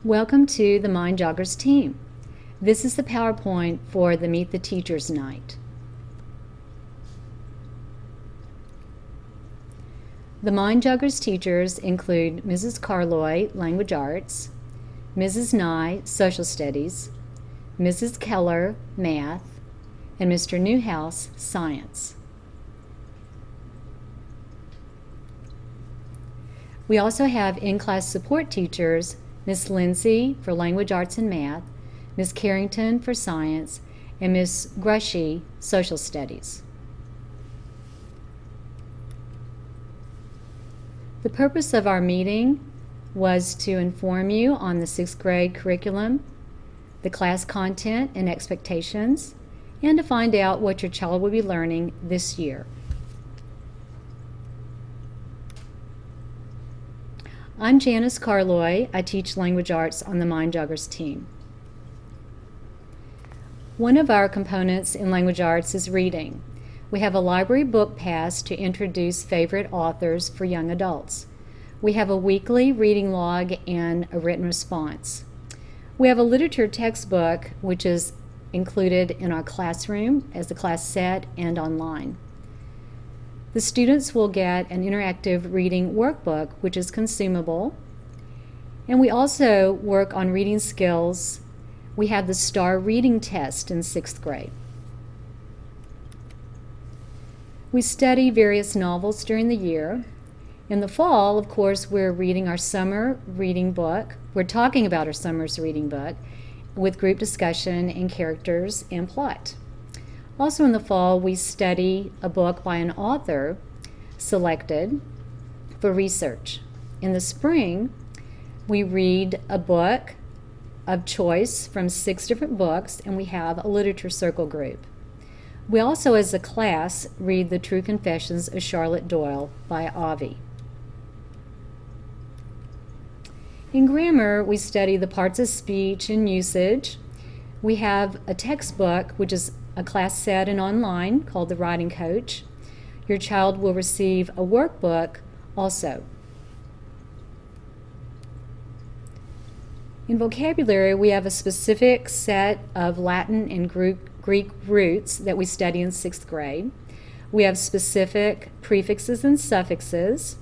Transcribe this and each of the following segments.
Welcome to the Mind Joggers team. This is the PowerPoint for the Meet the Teachers Night. The Mind Joggers teachers include Mrs. Carloy, Language Arts, Mrs. Nye, Social Studies, Mrs. Keller, Math, and Mr. Newhouse, Science. We also have in-class support teachers, Miss Lindsay for Language Arts and Math, Miss Carrington for Science, and Miss Grushy, Social Studies. The purpose of our meeting was to inform you on the 6th grade curriculum, the class content and expectations, and to find out what your child will be learning this year. I'm Janice Carloy. I teach Language Arts on the Mind Joggers team. One of our components in Language Arts is reading. We have a library book pass to introduce favorite authors for young adults. We have a weekly reading log and a written response. We have a literature textbook which is included in our classroom as a class set and online. The students will get an interactive reading workbook, which is consumable. And we also work on reading skills. We have the STAR reading test in 6th grade. We study various novels during the year. In the fall, of course, we're reading our summer reading book. We're talking about our summer's reading book with group discussion and characters and plot. Also in the fall, we study a book by an author selected for research. In the spring, we read a book of choice from 6 different books, and we have a literature circle group. We also, as a class, read The True Confessions of Charlotte Doyle by Avi. In grammar, we study the parts of speech and usage. We have a textbook, which is a class set and online called the Writing Coach. Your child will receive a workbook also. In vocabulary, we have a specific set of Latin and Greek roots that we study in 6th grade. We have specific prefixes and suffixes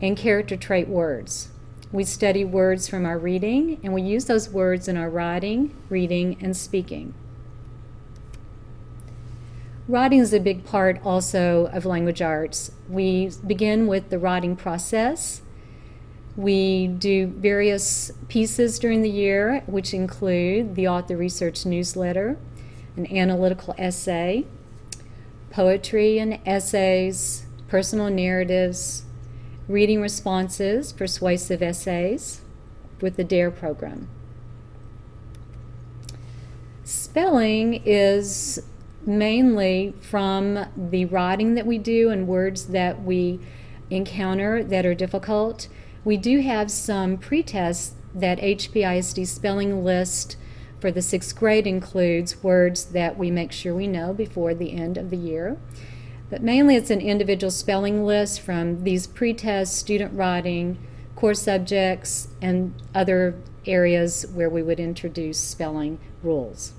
and character trait words. We study words from our reading, and we use those words in our writing, reading, and speaking. Writing is a big part also of Language Arts. We begin with the writing process. We do various pieces during the year, which include the author research newsletter, an analytical essay, poetry and essays, personal narratives, reading responses, persuasive essays with the DARE program. Spelling is mainly from the writing that we do and words that we encounter that are difficult. We do have some pre-tests that HPISD spelling list for the 6th grade includes words that we make sure we know before the end of the year. But mainly it's an individual spelling list from these pre-tests, student writing, core subjects, and other areas where we would introduce spelling rules.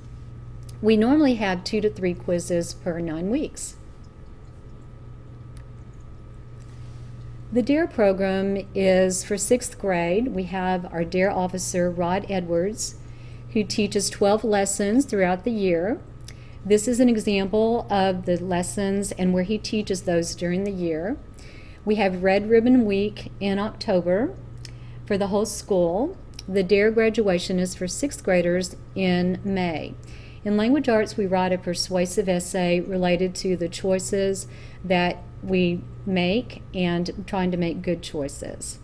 We normally have 2 to 3 quizzes per 9 weeks. The DARE program is for 6th grade. We have our DARE officer, Rod Edwards, who teaches 12 lessons throughout the year. This is an example of the lessons and where he teaches those during the year. We have Red Ribbon Week in October for the whole school. The DARE graduation is for 6th graders in May. In Language Arts, we write a persuasive essay related to the choices that we make and trying to make good choices.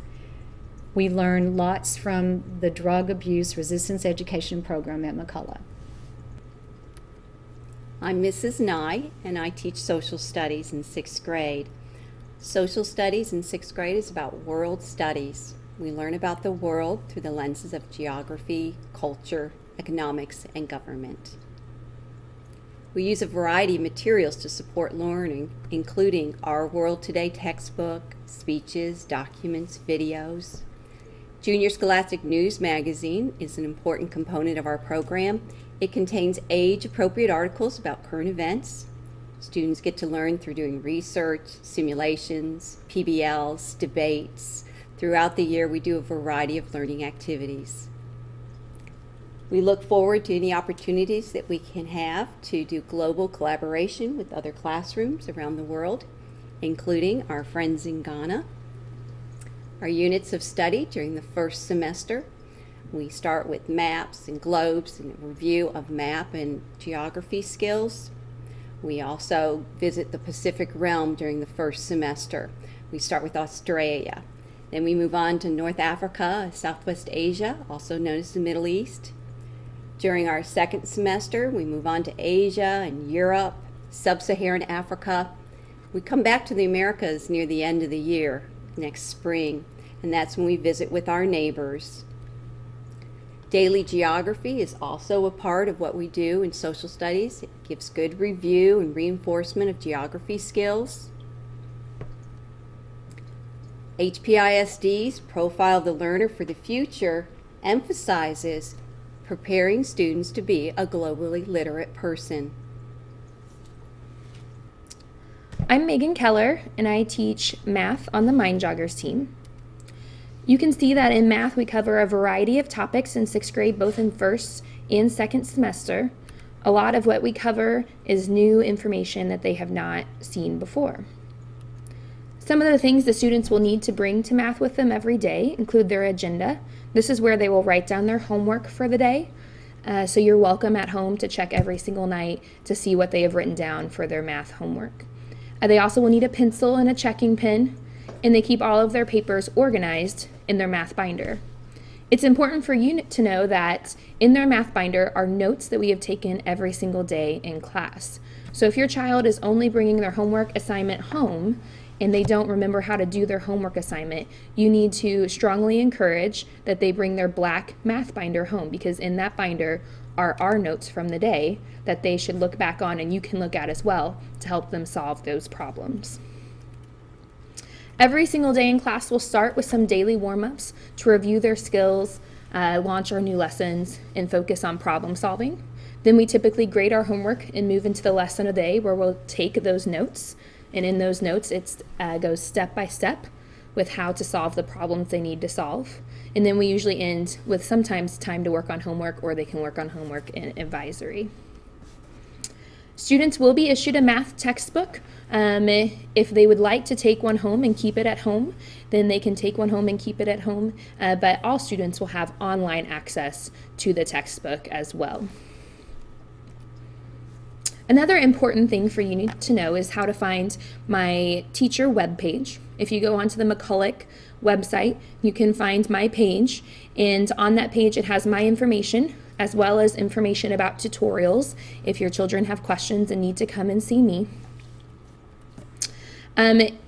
We learn lots from the Drug Abuse Resistance Education Program at McCullough. I'm Mrs. Nye, and I teach social studies in 6th grade. Social studies in 6th grade is about world studies. We learn about the world through the lenses of geography, culture, economics, and government. We use a variety of materials to support learning, including Our World Today textbook, speeches, documents, videos. Junior Scholastic News Magazine is an important component of our program. It contains age-appropriate articles about current events. Students get to learn through doing research, simulations, PBLs, debates. Throughout the year, we do a variety of learning activities. We look forward to any opportunities that we can have to do global collaboration with other classrooms around the world, including our friends in Ghana. Our units of study during the first semester, we start with maps and globes and a review of map and geography skills. We also visit the Pacific Realm during the first semester. We start with Australia. Then we move on to North Africa, Southwest Asia, also known as the Middle East. During our second semester, we move on to Asia and Europe, Sub-Saharan Africa. We come back to the Americas near the end of the year, next spring, and that's when we visit with our neighbors. Daily geography is also a part of what we do in social studies. It gives good review and reinforcement of geography skills. HPISD's Profile the Learner for the Future emphasizes preparing students to be a globally literate person. I'm Megan Keller, and I teach math on the Mind Joggers team. You can see that in math we cover a variety of topics in 6th grade, both in first and second semester. A lot of what we cover is new information that they have not seen before. Some of the things the students will need to bring to math with them every day include their agenda. This is where they will write down their homework for the day. So you're welcome at home to check every single night to see what they have written down for their math homework. They also will need a pencil and a checking pen, and they keep all of their papers organized in their math binder. It's important for you to know that in their math binder are notes that we have taken every single day in class. So if your child is only bringing their homework assignment home and they don't remember how to do their homework assignment, you need to strongly encourage that they bring their black math binder home, because in that binder are our notes from the day that they should look back on and you can look at as well to help them solve those problems. Every single day in class will start with some daily warm-ups to review their skills, launch our new lessons, and focus on problem solving. Then we typically grade our homework and move into the lesson of the day, where we'll take those notes, and in those notes it goes step by step with how to solve the problems they need to solve. And then we usually end with sometimes time to work on homework, or they can work on homework in advisory. Students will be issued a math textbook. If they would like to take one home and keep it at home, then they can take one home and keep it at home, but all students will have online access to the textbook as well. Another important thing for you to know is how to find my teacher webpage. If you go onto the McCulloch website, you can find my page, and on that page it has my information as well as information about tutorials if your children have questions and need to come and see me.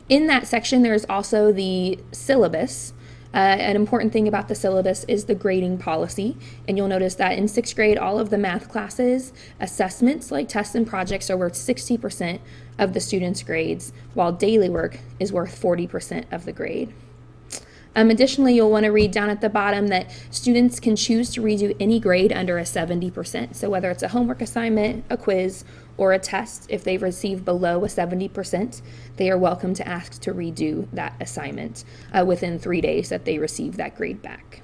In that section there's also the syllabus. An important thing about the syllabus is the grading policy, and you'll notice that in 6th grade, all of the math classes, assessments like tests and projects are worth 60% of the students' grades, while daily work is worth 40% of the grade. Additionally, you'll want to read down at the bottom that students can choose to redo any grade under a 70%. So whether it's a homework assignment, a quiz, or a test, if they've received below a 70%, they are welcome to ask to redo that assignment within 3 days that they receive that grade back.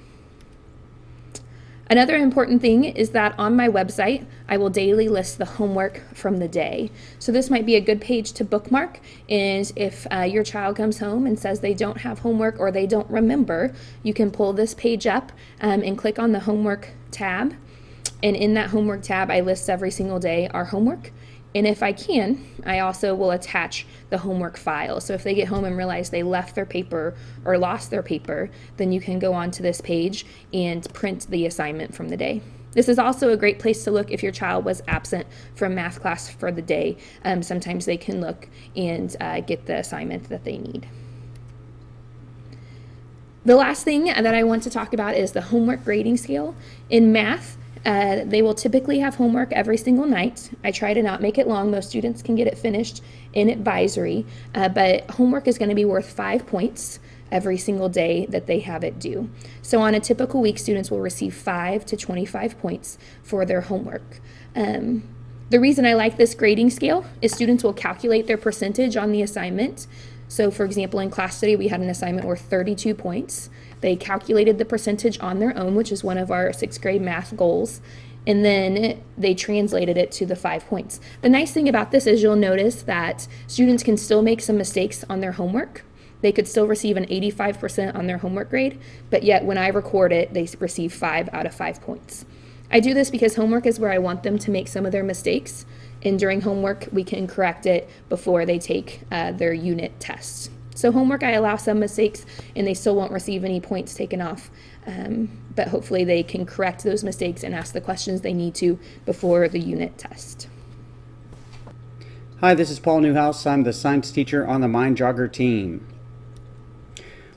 Another important thing is that on my website, I will daily list the homework from the day. So this might be a good page to bookmark, and if your child comes home and says they don't have homework or they don't remember, you can pull this page up and click on the homework tab. And in that homework tab, I list every single day our homework. And if I can, I also will attach the homework file. So if they get home and realize they left their paper or lost their paper, then you can go onto this page and print the assignment from the day. This is also a great place to look if your child was absent from math class for the day. Sometimes they can look and get the assignment that they need. The last thing that I want to talk about is the homework grading scale. In math, they will typically have homework every single night. I try to not make it long. Most students can get it finished in advisory, but homework is going to be worth 5 points every single day that they have it due. So on a typical week, students will receive 5 to 25 points for their homework. The reason I like this grading scale is students will calculate their percentage on the assignment. So for example, in class study, we had an assignment worth 32 points. They calculated the percentage on their own, which is one of our 6th grade math goals, and then they translated it to the 5 points. The nice thing about this is you'll notice that students can still make some mistakes on their homework. They could still receive an 85% on their homework grade, but yet when I record it, they receive 5 out of 5 points. I do this because homework is where I want them to make some of their mistakes, and during homework, we can correct it before they take their unit tests. So homework, I allow some mistakes, and they still won't receive any points taken off, but hopefully they can correct those mistakes and ask the questions they need to before the unit test. Hi, this is Paul Newhouse. I'm the science teacher on the Mind Jogger team.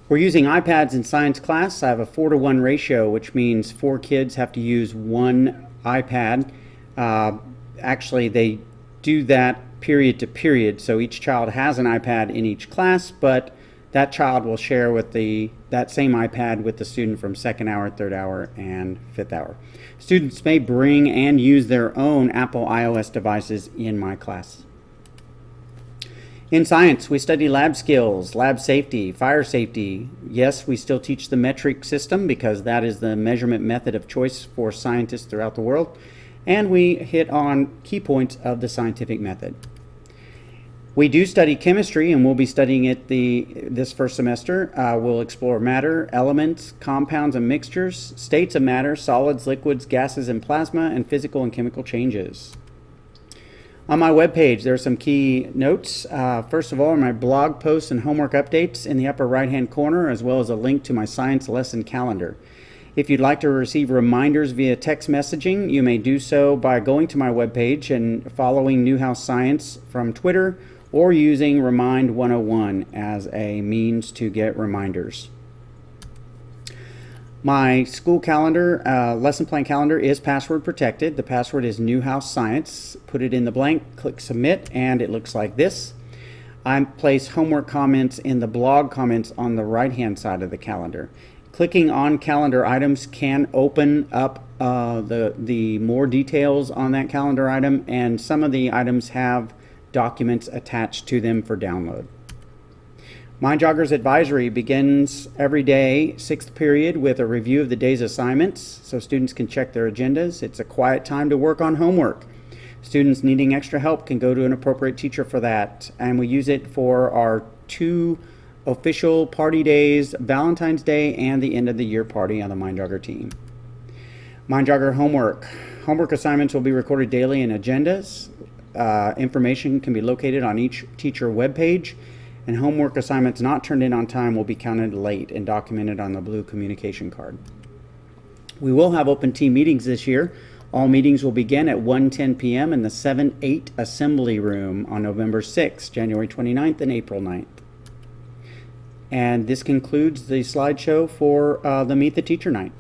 We're using iPads in science class. I have a 4-to-1 ratio, which means 4 kids have to use 1 iPad. Actually, they do that period to period, so each child has an iPad in each class, but that child will share with that same iPad with the student from 2nd hour, 3rd hour, and 5th hour. Students may bring and use their own Apple iOS devices in my class. In science, we study lab skills, lab safety, fire safety. Yes, we still teach the metric system because that is the measurement method of choice for scientists throughout the world. And we hit on key points of the scientific method. We do study chemistry, and we'll be studying it this first semester. We'll explore matter, elements, compounds and mixtures, states of matter, solids, liquids, gases, and plasma, and physical and chemical changes. On my webpage, there are some key notes. First of all, my blog posts and homework updates in the upper right-hand corner, as well as a link to my science lesson calendar. If you'd like to receive reminders via text messaging, you may do so by going to my webpage and following Newhouse Science from Twitter, or using Remind 101 as a means to get reminders. My school calendar, lesson plan calendar is password protected. The password is Newhouse Science. Put it in the blank, click submit, and it looks like this. I place homework comments in the blog comments on the right-hand side of the calendar. Clicking on calendar items can open up the more details on that calendar item, and some of the items have documents attached to them for download. Mind Joggers Advisory begins every day, 6th period, with a review of the day's assignments so students can check their agendas. It's a quiet time to work on homework. Students needing extra help can go to an appropriate teacher for that. And we use it for our 2 official party days, Valentine's Day and the end of the year party on the Mind Jogger team. Mind Jogger homework. Homework assignments will be recorded daily in agendas. Information can be located on each teacher webpage. And homework assignments not turned in on time will be counted late and documented on the blue communication card. We will have open team meetings this year. All meetings will begin at 1:10 p.m. in the 7-8 Assembly Room on November 6th, January 29th, and April 9th. And this concludes the slideshow for the Meet the Teacher Night.